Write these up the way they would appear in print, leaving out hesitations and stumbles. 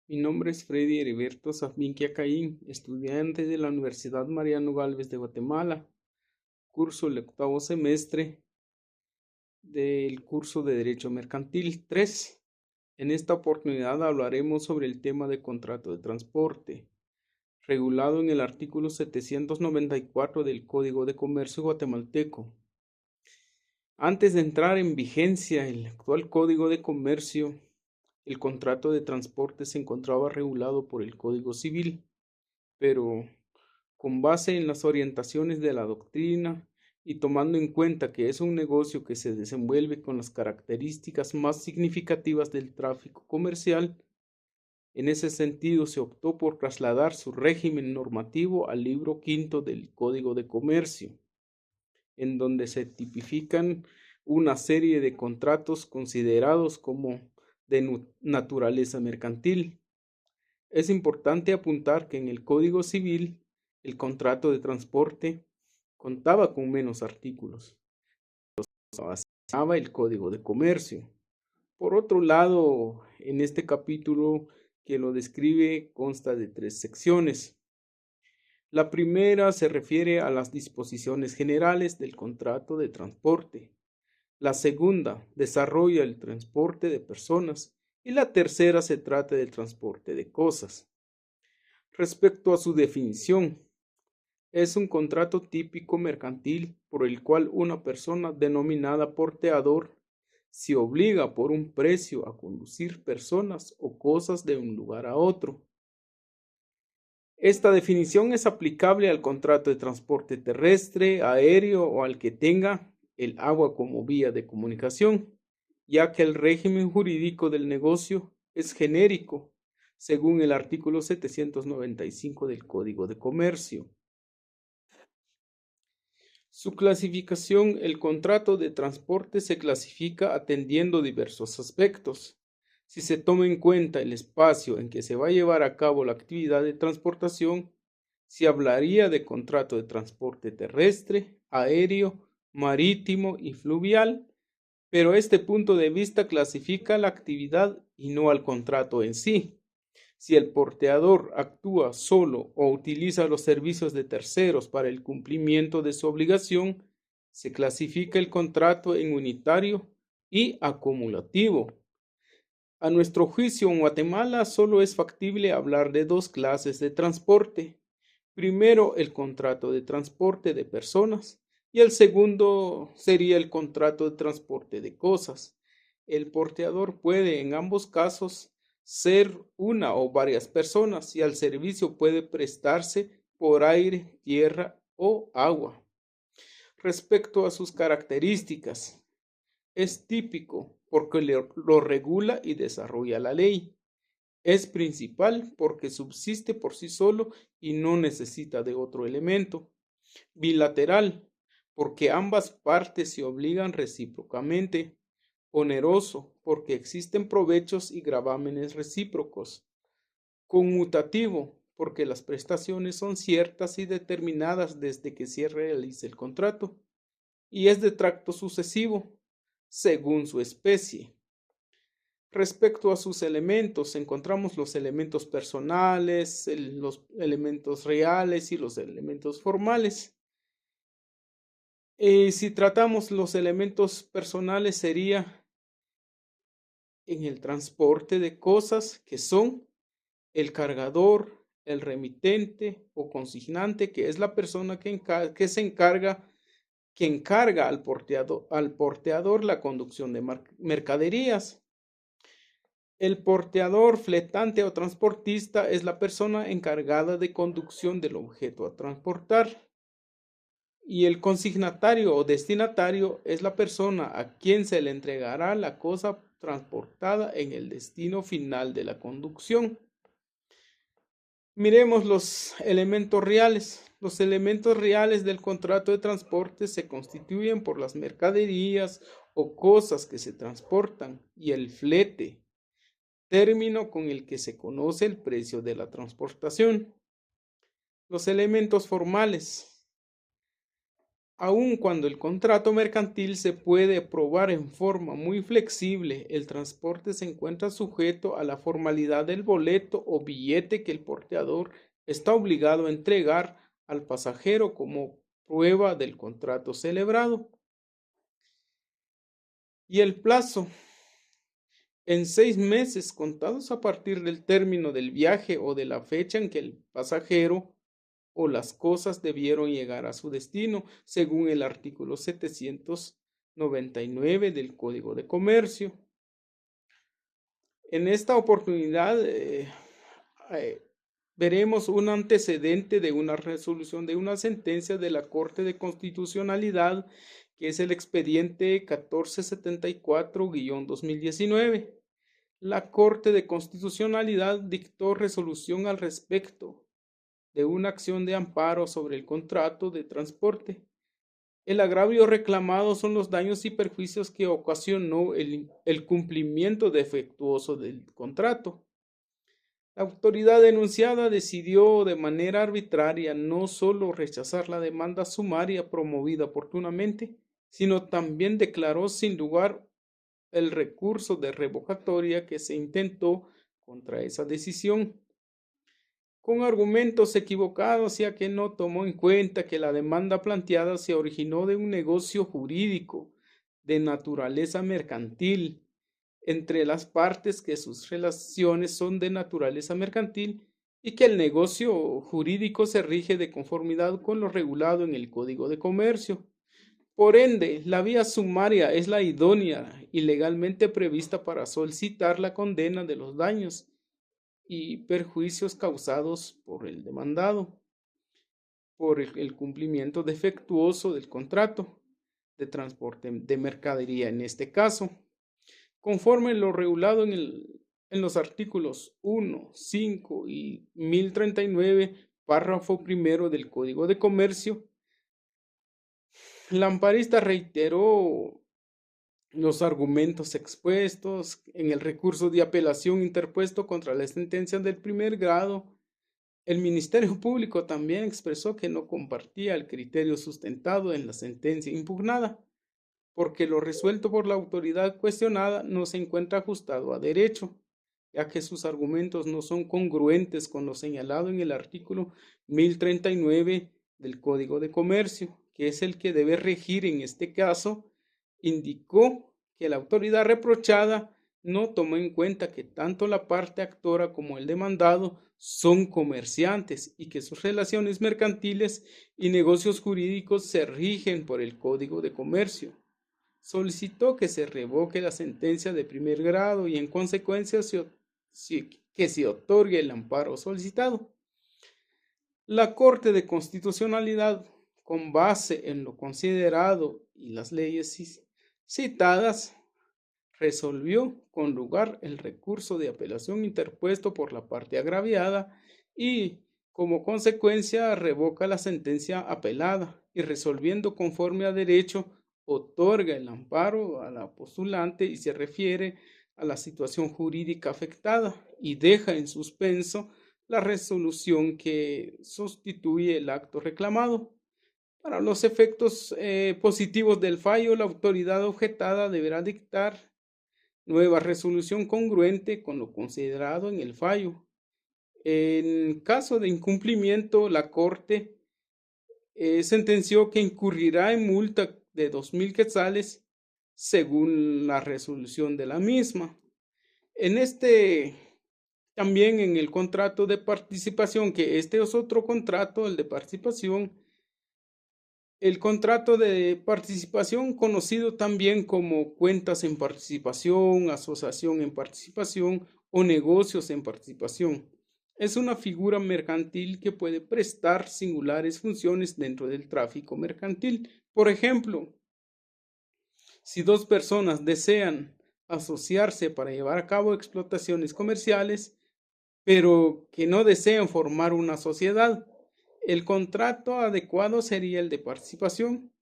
Mi nombre es Freddy Heriberto Safinquia Caín, estudiante de la Universidad Mariano Gálvez de Guatemala. Curso el octavo semestre del curso de Derecho Mercantil 3. En esta oportunidad hablaremos sobre el tema de contrato de transporte, regulado en el artículo 794 del Código de Comercio guatemalteco. Antes de entrar en vigencia el actual Código de Comercio, el contrato de transporte se encontraba regulado por el Código Civil, pero con base en las orientaciones de la doctrina y tomando en cuenta que es un negocio que se desenvuelve con las características más significativas del tráfico comercial, en ese sentido se optó por trasladar su régimen normativo al libro quinto del Código de Comercio, en donde se tipifican una serie de contratos considerados como de naturaleza mercantil. Es importante apuntar que en el Código Civil el contrato de transporte contaba con menos artículos, basaba el Código de Comercio. Por otro lado, en este capítulo que lo describe consta de 3 secciones. La primera se refiere a las disposiciones generales del contrato de transporte. La segunda desarrolla el transporte de personas y la tercera se trata del transporte de cosas. Respecto a su definición, es un contrato típico mercantil por el cual una persona denominada porteador se obliga por un precio a conducir personas o cosas de un lugar a otro. Esta definición es aplicable al contrato de transporte terrestre, aéreo o al que tenga el agua como vía de comunicación, ya que el régimen jurídico del negocio es genérico, según el artículo 795 del Código de Comercio. Su clasificación: el contrato de transporte se clasifica atendiendo diversos aspectos. Si se toma en cuenta el espacio en que se va a llevar a cabo la actividad de transportación, se hablaría de contrato de transporte terrestre, aéreo, marítimo y fluvial, pero este punto de vista clasifica la actividad y no al contrato en sí. Si el porteador actúa solo o utiliza los servicios de terceros para el cumplimiento de su obligación, se clasifica el contrato en unitario y acumulativo. A nuestro juicio, en Guatemala solo es factible hablar de dos clases de transporte. Primero, el contrato de transporte de personas y el segundo sería el contrato de transporte de cosas. El porteador puede en ambos casos ser una o varias personas y el servicio puede prestarse por aire, tierra o agua. Respecto a sus características, es típico porque lo regula y desarrolla la ley. Es principal porque subsiste por sí solo y no necesita de otro elemento. Bilateral, porque ambas partes se obligan recíprocamente. Oneroso, porque existen provechos y gravámenes recíprocos. Conmutativo, porque las prestaciones son ciertas y determinadas desde que se realice el contrato. Y es de tracto sucesivo, según su especie. Respecto a sus elementos, encontramos los elementos personales, los elementos reales y los elementos formales. Si tratamos los elementos personales, sería en el transporte de cosas que son el cargador, el remitente o consignante, que es la persona que encarga al porteador la conducción de mercaderías. El porteador, fletante o transportista es la persona encargada de conducción del objeto a transportar. Y el consignatario o destinatario es la persona a quien se le entregará la cosa transportada en el destino final de la conducción. Miremos los elementos reales. Los elementos reales del contrato de transporte se constituyen por las mercaderías o cosas que se transportan y el flete, término con el que se conoce el precio de la transportación. Los elementos formales. Aun cuando el contrato mercantil se puede aprobar en forma muy flexible, el transporte se encuentra sujeto a la formalidad del boleto o billete que el porteador está obligado a entregar al pasajero como prueba del contrato celebrado. Y el plazo, en 6 meses contados a partir del término del viaje o de la fecha en que el pasajero o las cosas debieron llegar a su destino, según el artículo 799 del Código de Comercio. En esta oportunidad veremos un antecedente de una resolución de una sentencia de la Corte de Constitucionalidad, que es el expediente 1474-2019. La Corte de Constitucionalidad dictó resolución al respecto de una acción de amparo sobre el contrato de transporte. El agravio reclamado son los daños y perjuicios que ocasionó el cumplimiento defectuoso del contrato. La autoridad denunciada decidió de manera arbitraria no solo rechazar la demanda sumaria promovida oportunamente, sino también declaró sin lugar el recurso de revocatoria que se intentó contra esa decisión, con argumentos equivocados, ya que no tomó en cuenta que la demanda planteada se originó de un negocio jurídico de naturaleza mercantil entre las partes, que sus relaciones son de naturaleza mercantil y que el negocio jurídico se rige de conformidad con lo regulado en el Código de Comercio. Por ende, la vía sumaria es la idónea y legalmente prevista para solicitar la condena de los daños y perjuicios causados por el demandado por el cumplimiento defectuoso del contrato de transporte de mercadería en este caso, conforme lo regulado en los artículos 1, 5 y 1039, párrafo primero del Código de Comercio. La amparista reiteró los argumentos expuestos en el recurso de apelación interpuesto contra la sentencia del primer grado. El Ministerio Público también expresó que no compartía el criterio sustentado en la sentencia impugnada, porque lo resuelto por la autoridad cuestionada no se encuentra ajustado a derecho, ya que sus argumentos no son congruentes con lo señalado en el artículo 1039 del Código de Comercio, que es el que debe regir en este caso. Indicó que la autoridad reprochada no tomó en cuenta que tanto la parte actora como el demandado son comerciantes y que sus relaciones mercantiles y negocios jurídicos se rigen por el Código de Comercio. Solicitó que se revoque la sentencia de primer grado y en consecuencia que se otorgue el amparo solicitado. La Corte de Constitucionalidad, con base en lo considerado y las leyes citadas, resolvió con lugar el recurso de apelación interpuesto por la parte agraviada y, como consecuencia, revoca la sentencia apelada y, resolviendo conforme a derecho, otorga el amparo a la postulante y se refiere a la situación jurídica afectada y deja en suspenso la resolución que sustituye el acto reclamado. Para los efectos positivos del fallo, la autoridad objetada deberá dictar nueva resolución congruente con lo considerado en el fallo. En caso de incumplimiento, la Corte sentenció que incurrirá en multa de 2,000 quetzales según la resolución de la misma. También en el contrato de participación, que este es otro contrato, el de participación. El contrato de participación, conocido también como cuentas en participación, asociación en participación o negocios en participación, es una figura mercantil que puede prestar singulares funciones dentro del tráfico mercantil. Por ejemplo, si dos personas desean asociarse para llevar a cabo explotaciones comerciales, pero que no desean formar una sociedad, el contrato adecuado sería el de participación.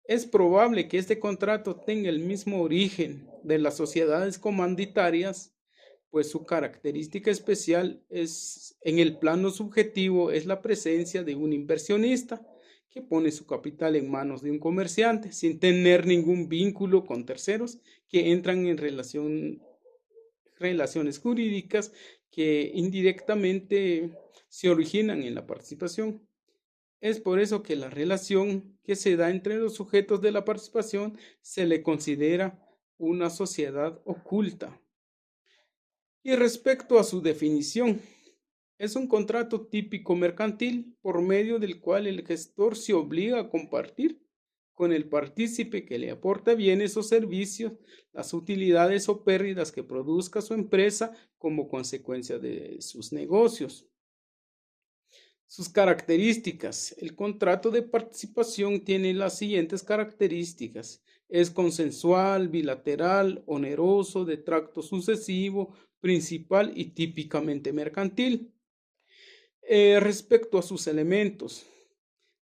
Es probable que este contrato tenga el mismo origen de las sociedades comanditarias, pues su característica especial es, en el plano subjetivo, es la presencia de un inversionista que pone su capital en manos de un comerciante sin tener ningún vínculo con terceros que entran en relaciones jurídicas que indirectamente se originan en la participación. Es por eso que la relación que se da entre los sujetos de la participación se le considera una sociedad oculta. Y respecto a su definición, es un contrato típico mercantil por medio del cual el gestor se obliga a compartir con el partícipe que le aporta bienes o servicios las utilidades o pérdidas que produzca su empresa como consecuencia de sus negocios. Sus características. El contrato de participación tiene las siguientes características. Es consensual, bilateral, oneroso, de tracto sucesivo, principal y típicamente mercantil. Respecto a sus elementos,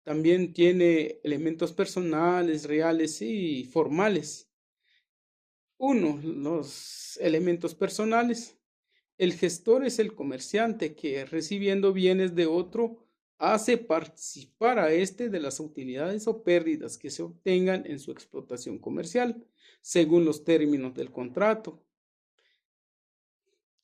también tiene elementos personales, reales y formales. 1. Los elementos personales. El gestor es el comerciante que, recibiendo bienes de otro, hace participar a éste de las utilidades o pérdidas que se obtengan en su explotación comercial, según los términos del contrato.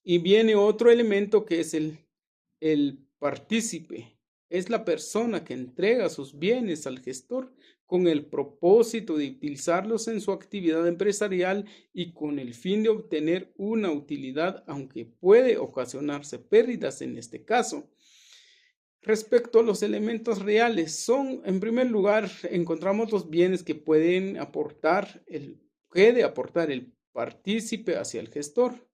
Y viene otro elemento que es el partícipe. Es la persona que entrega sus bienes al gestor con el propósito de utilizarlos en su actividad empresarial y con el fin de obtener una utilidad, aunque puede ocasionarse pérdidas en este caso. Respecto a los elementos reales, en primer lugar, encontramos los bienes que puede aportar el partícipe hacia el gestor.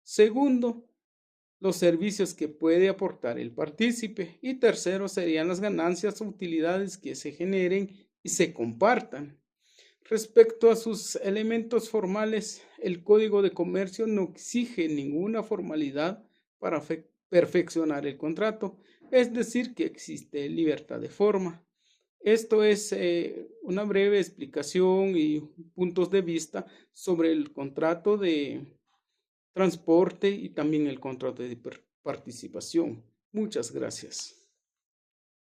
Segundo, los servicios que puede aportar el partícipe. Y tercero, serían las ganancias o utilidades que se generen y se compartan. Respecto a sus elementos formales, el Código de Comercio no exige ninguna formalidad para perfeccionar el contrato, es decir, que existe libertad de forma. Esto es una breve explicación y puntos de vista sobre el contrato de transporte y también el contrato de participación. Muchas gracias.